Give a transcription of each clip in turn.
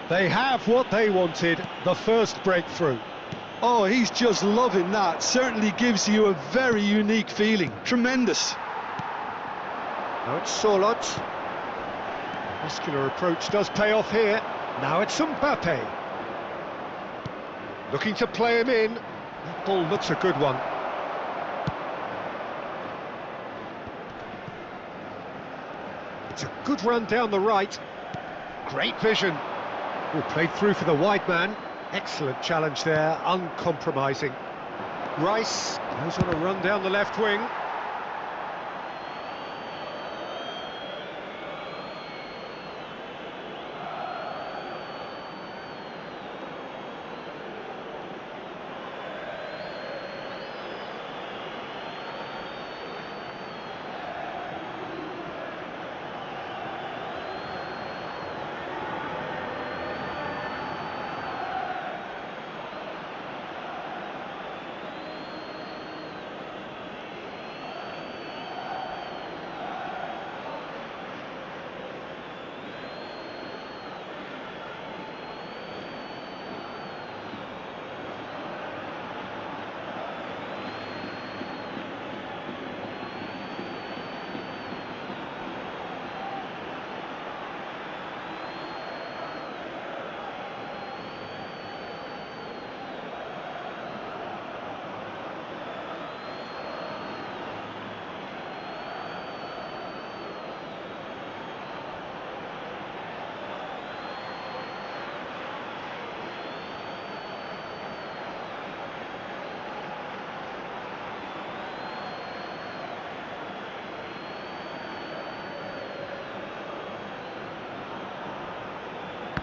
They have what they wanted, the first breakthrough. Oh, he's just loving that. Certainly gives you a very unique feeling. Tremendous. Now it's Sorloth. Muscular approach does pay off here. Now it's Mbappe. Looking to play him in. That ball looks a good one. It's a good run down the right. Great vision. Oh, played through for the wide man. Excellent challenge there, uncompromising. Rice goes on a run down the left wing.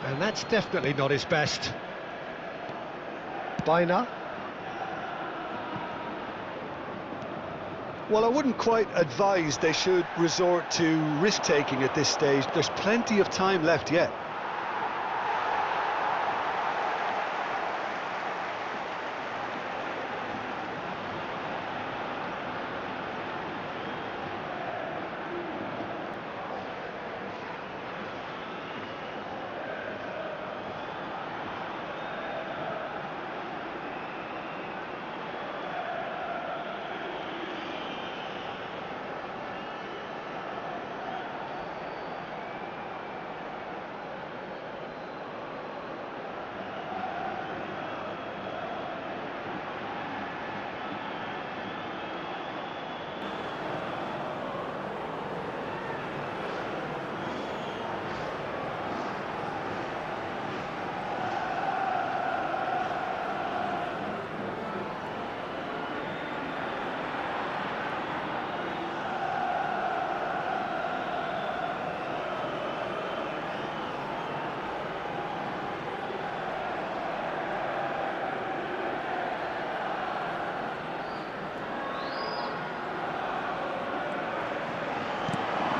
And that's definitely not his best. Baina. Well, I wouldn't quite advise they should resort to risk-taking at this stage. There's plenty of time left yet.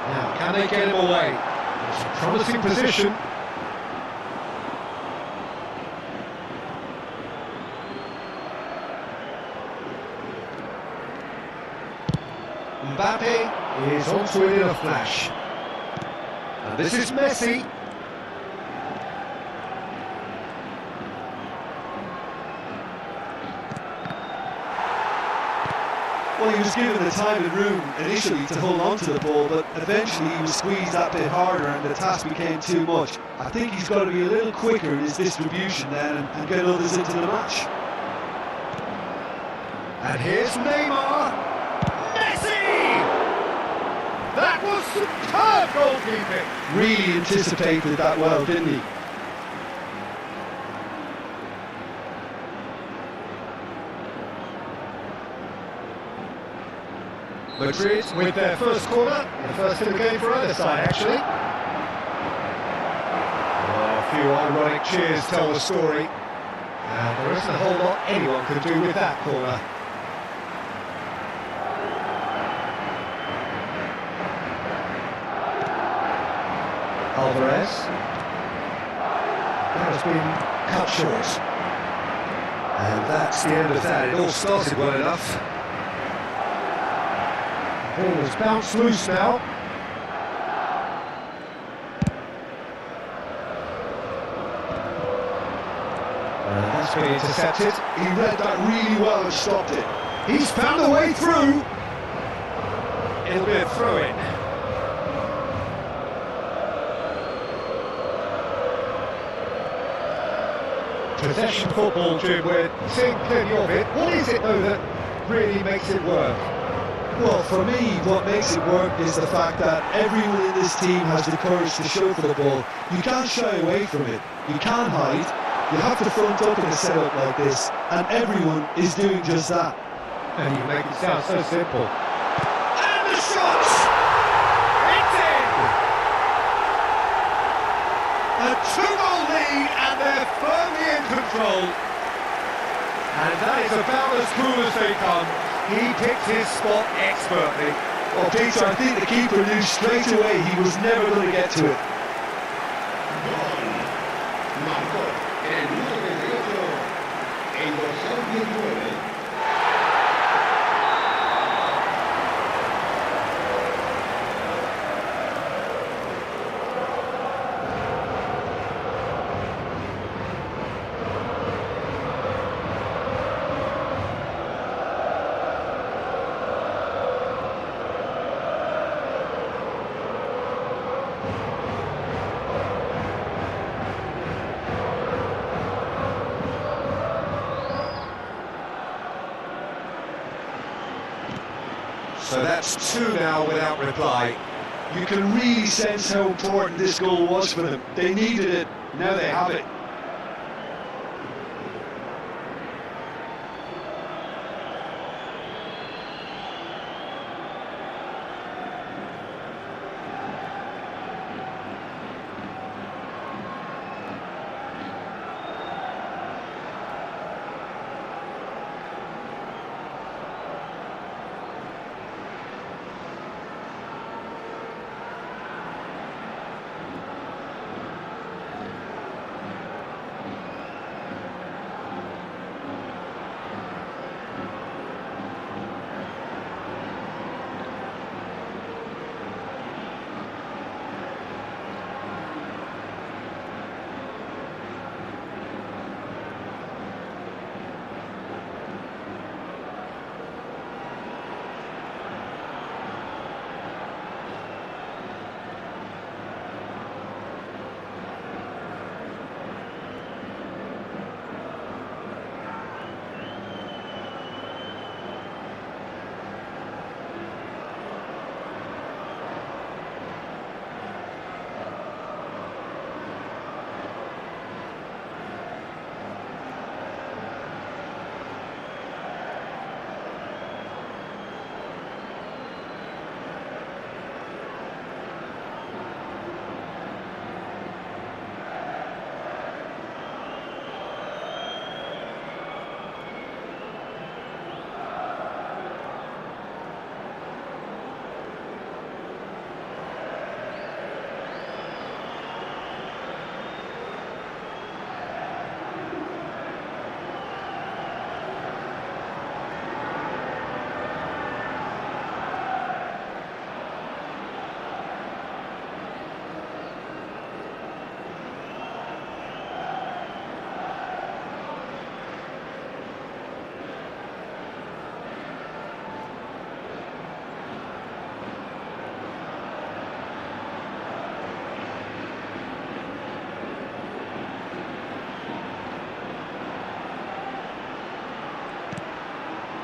Now, can they get him away? It's a promising position. Mbappe is onto it in a flash. And this is Messi. Well, he was given the time and room initially to hold on to the ball, but eventually he was squeezed that bit harder and the task became too much. I think he's got to be a little quicker in his distribution then and get others into the match. And here's Neymar. Messi! That was superb goalkeeping. Really anticipated that well, didn't he? Madrid with their first corner, the first in the game for either side actually. Oh, a few ironic cheers tell the story. And there isn't a whole lot anyone can do with that corner. Alvarez. That has been cut short. And that's the end of that. It all started well enough. Ball has bounced loose now. been intercepted. He read that really well and stopped it. He's found a way through. It'll be a throw-in. Possession football, Jim, we're seeing plenty of it. What is it, though, that really makes it work? Well, for me, what makes it work is the fact that everyone in this team has the courage to show for the ball. You can't shy away from it. You can't hide. You have to front up in a setup like this, and everyone is doing just that. And you make it sound so simple. And the shot! It's in! A 2-goal lead, and they're firmly in control. And that is about as cool as they come. He picked his spot expertly. Well, Peter, I think the keeper knew straight away he was never going to get to it. Marcó en el minuto 38 el dorsal 19. So that's two now without reply. You can really sense how important this goal was for them. They needed it, now they have it.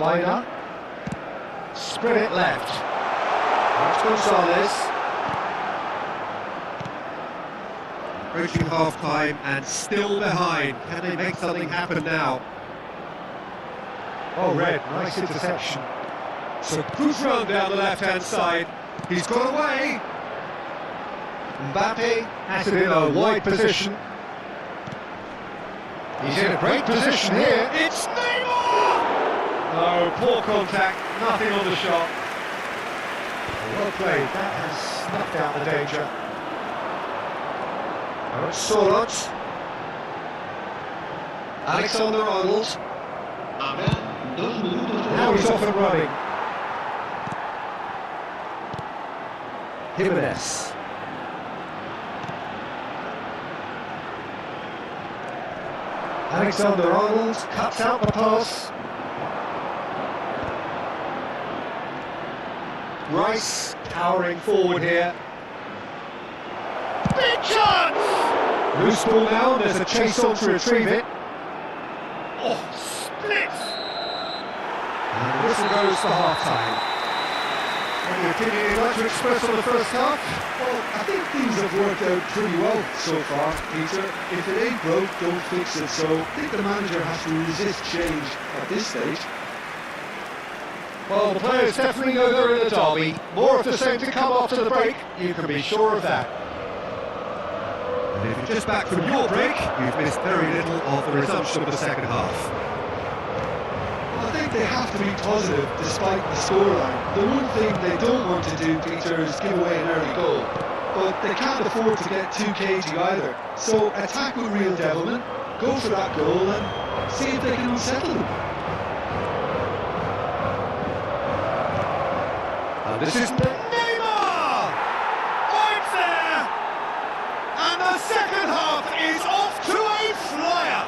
Baina. Spread it left. That's Gonzalez. Approaching half-time and still behind. Can they make something happen now? Oh, Red, nice interception. So good run down the left-hand side. He's got away. Mbappe has it in a wide position. He's in a great position here. It's Neymar! Oh, poor contact, nothing on the shot. Well played, that has snuffed out the danger. Now it's Sorot. Alexander-Arnold. Now he's off and running. Jimenez. Alexander-Arnold cuts out the pass. Rice powering forward here. Big chance! Loose ball now, there's a chase on to retrieve it. Oh, split! And the whistle goes for half-time. Any opinion you'd like to express on the first half? Well, I think things have worked out pretty well so far, Peter. If it ain't broke, don't fix it. So I think the manager has to resist change at this stage. Well, the players definitely know they're in a derby. More of the same to come after the break, you can be sure of that. And if you're just back from your break, you've missed very little of the resumption of the second half. Well, I think they have to be positive despite the scoreline. The one thing they don't want to do, Peter, is give away an early goal. But they can't afford to get too cagey either. So attack with real devilment, go for that goal and see if they can unsettle them. This is Neymar! Right there! And the second half is off to a flyer!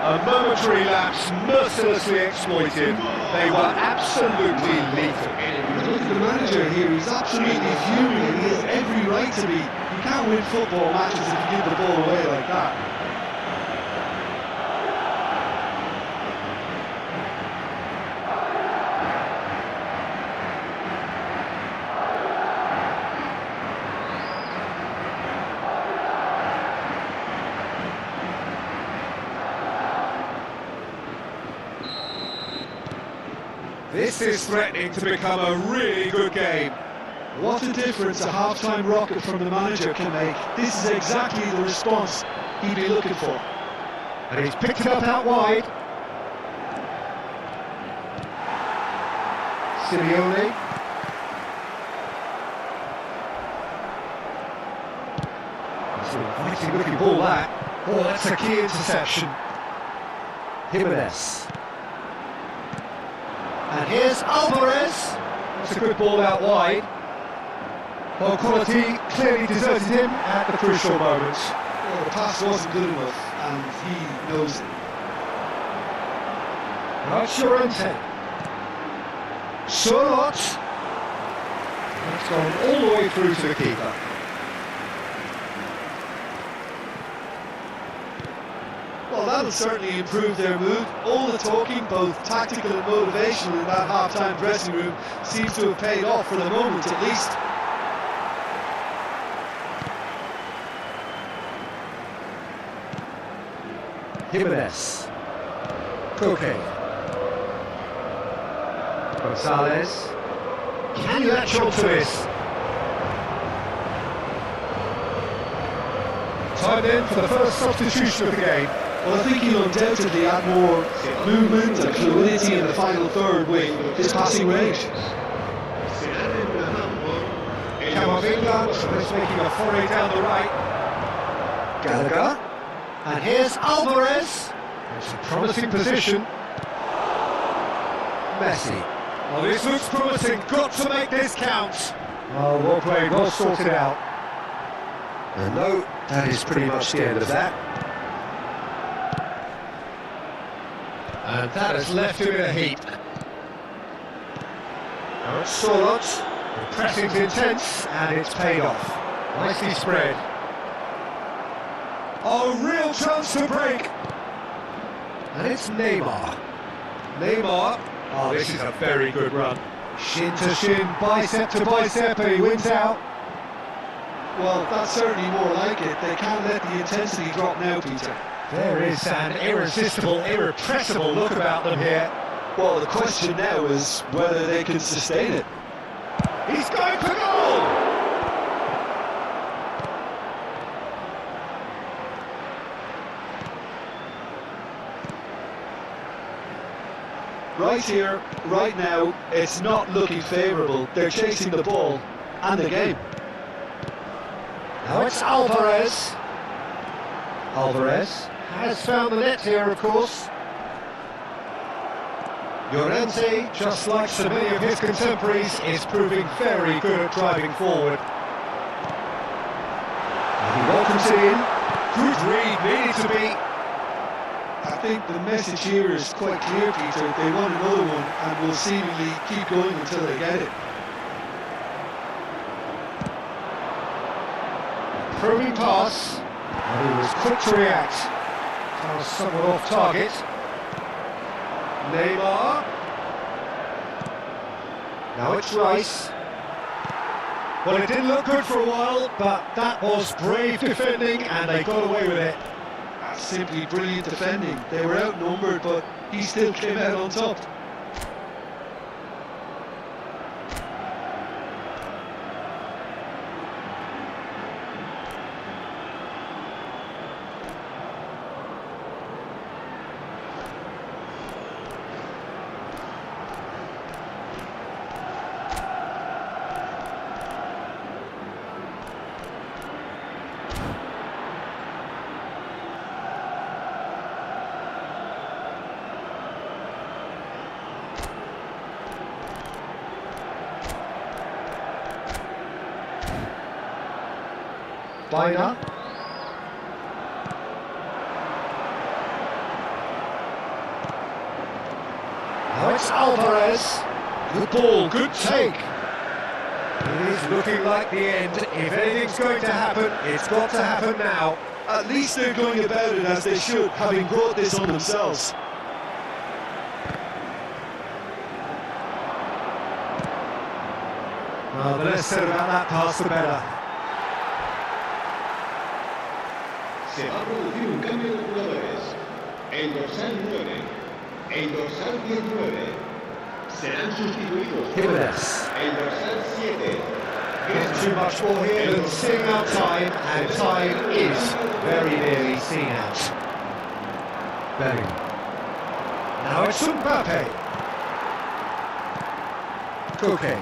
A momentary lapse mercilessly exploited. They were absolutely lethal. Look at the manager here, he's absolutely fuming. He has every right to be. You can't win football matches if you give the ball away like that. This is threatening to become a really good game. What a difference a half-time rocket from the manager can make. This is exactly the response he'd be looking for. And he's picked it up out wide. Simeone. It's an inviting looking ball that. Oh, that's a key interception. Jimenez. And here's Alvarez. That's a good ball out wide. Well, quality clearly deserted him at the crucial moments. Well, the pass wasn't good enough, and he knows it. Right, Llorente. Surlot. That's gone all the way through to the keeper. Well, that'll certainly improve their mood. All the talking, both tactical and motivational, in that half-time dressing room seems to have paid off for the moment, at least. Jimenez. Koke. Gonzalez. Can you latch on to this? Time in for the first substitution of the game. Well, I think he'll undoubtedly add more movement and fluidity in the final third with his passing range. Camavinga is making a foray down the right. Gallagher. And here's Alvarez. It's a promising position. Messi. Well, this looks promising. Got to make this count. Oh, well played, well sorted out. And no, that is pretty much the end of that. And that has left him in a heap. Now it's Surlot. The pressing's intense, and it's paid off. Nicely spread. Oh, real chance to break. And it's Neymar. Neymar. Oh, this is a very good run. Shin to shin, bicep to bicep, and he wins out. Well, that's certainly more like it. They can't let the intensity drop now, Peter. There is an irresistible, irrepressible look about them here. Well, the question now is whether they can sustain it. He's going for goal! Right here, right now, it's not looking favourable. They're chasing the ball and the game. Now it's Alvarez. Alvarez has found the net here, of course. Llorente, just like so many of his contemporaries, is proving very good at driving forward. And he Welcomes it in. Good read, needed to be. I think the message here is quite clear, Peter. They want another one and will seemingly keep going until they get it. Probing pass. And he was quick to react. That was somewhat off target. Neymar. Now it's Rice. Well, it didn't look good for a while, but that was brave defending and they got away with it. That's simply brilliant defending. They were outnumbered, but he still came out on top. Biner. Now it's Alvarez. Good ball, good take. It is looking like the end. If anything's going to happen, it's got to happen now. At least they're going about it as they should, having brought this on themselves. Well, the less said about that pass, the better. Se va a producir un cambio de jugadores. El dorsal 9, el dorsal 19 serán sustituidos por Jimenez. el dorsal 7. Getting too much more here than seeing out time, and time is very nearly seen out. Bellingham. Now it's Mbappe. Koke.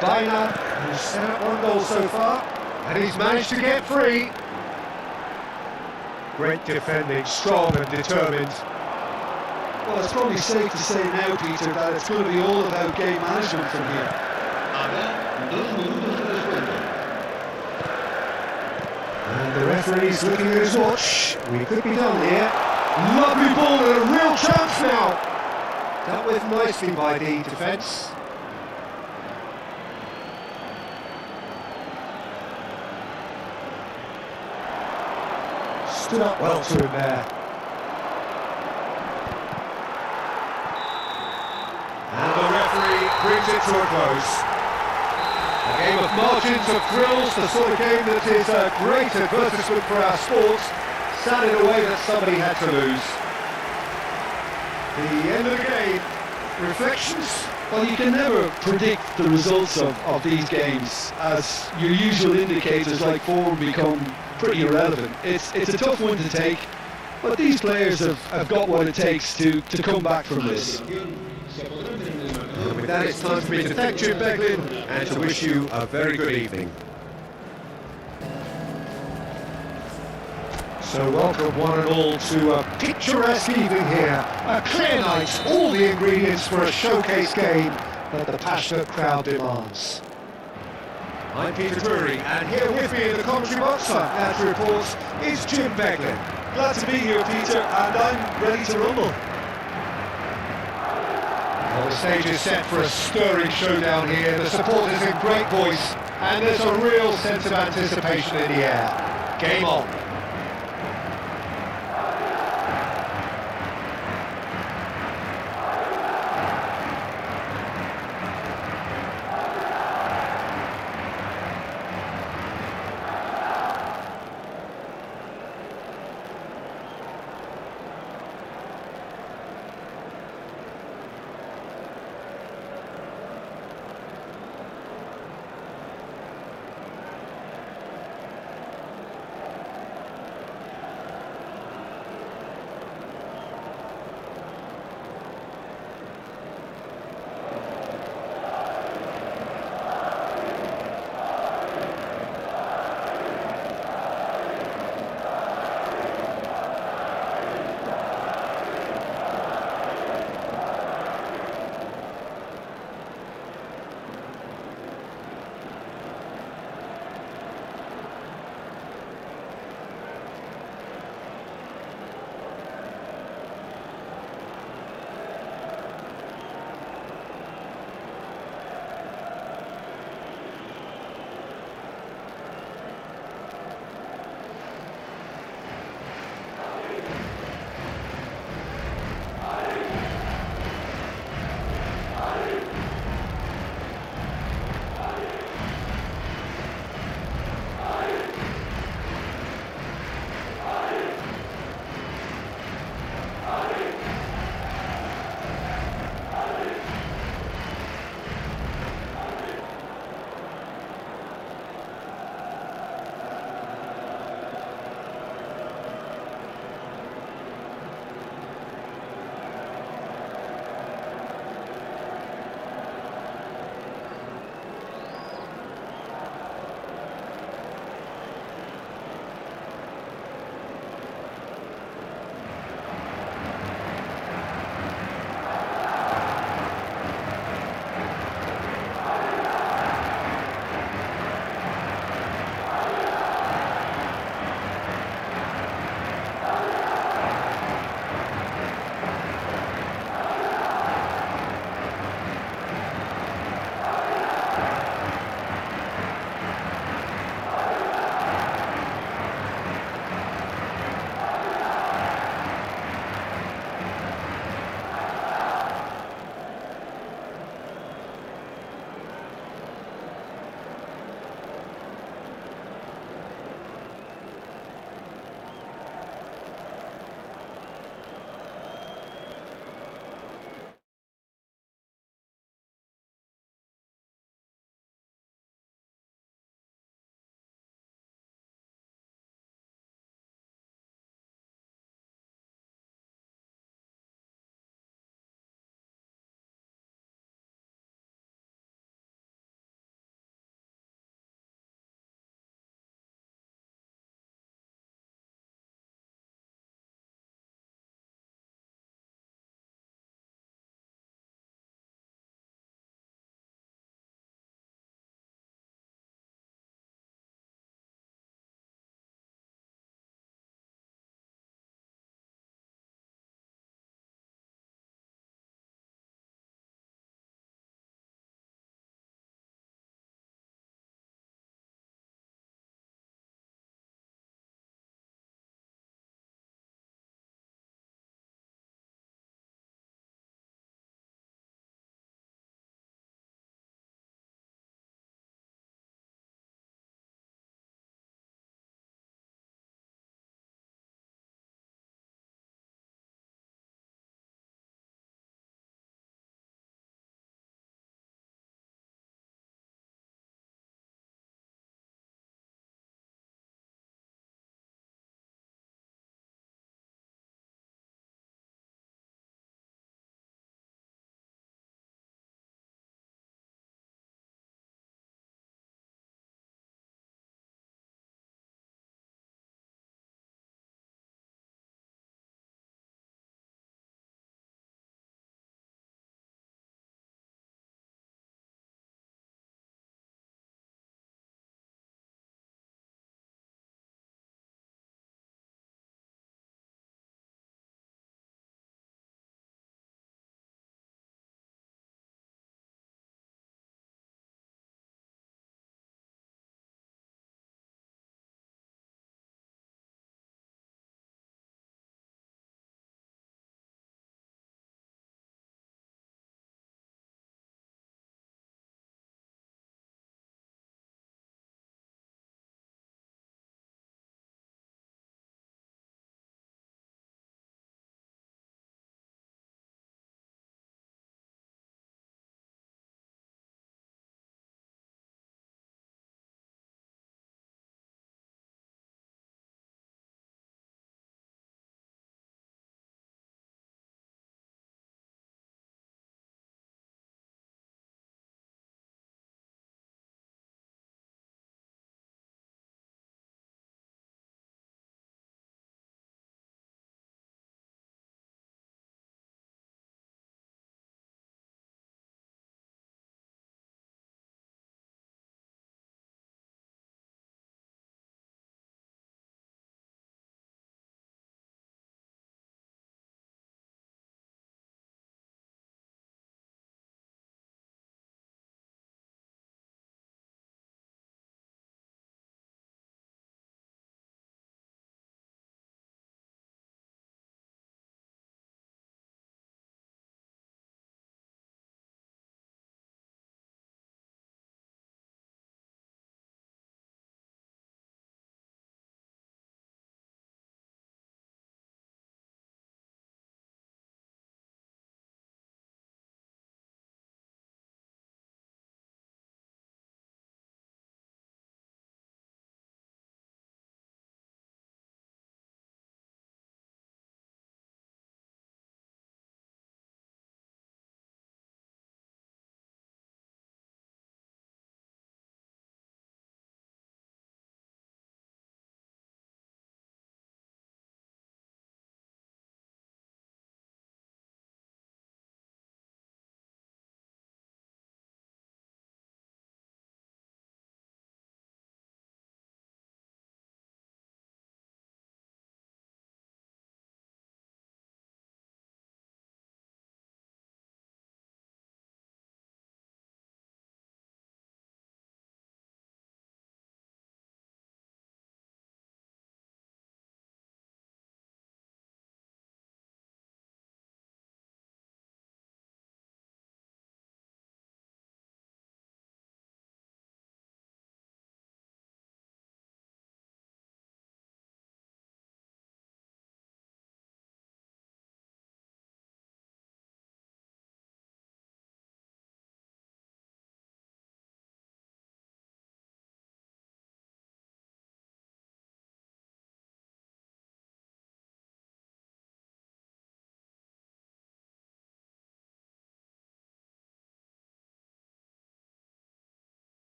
Biner, who's set up one goal so far, and he's managed to get free. Great defending, strong and determined. Well, it's probably safe to say now, Peter, that it's going to be all about game management from here. Habrá 2 minutos de descuento. And the referee's looking at his watch. We could be done here. Lovely ball and a real chance now. Dealt with nicely by the defence. Stood up well to him there. And the referee brings it to a close. A game of margins, of thrills, the sort of game that is a great advertisement for our sports, sad in a way that somebody had to lose. The end of the game. Reflections? Well, you can never predict the results of these games, as your usual indicators like form become pretty irrelevant. It's a tough one to take, but these players have got what it takes to come back from this. And with that, it's time for me to thank Jim Beglin and to wish you a very good evening. So welcome one and all to a picturesque evening here. A clear night, all the ingredients for a showcase game that the passionate crowd demands. I'm Peter Drury, and here with me in the commentary box for National Reports is Jim Beglin. Glad to be here, Peter, and I'm ready to rumble. Well, the stage is set for a stirring showdown here. The supporters in great voice, and there's a real sense of anticipation in the air. Game on.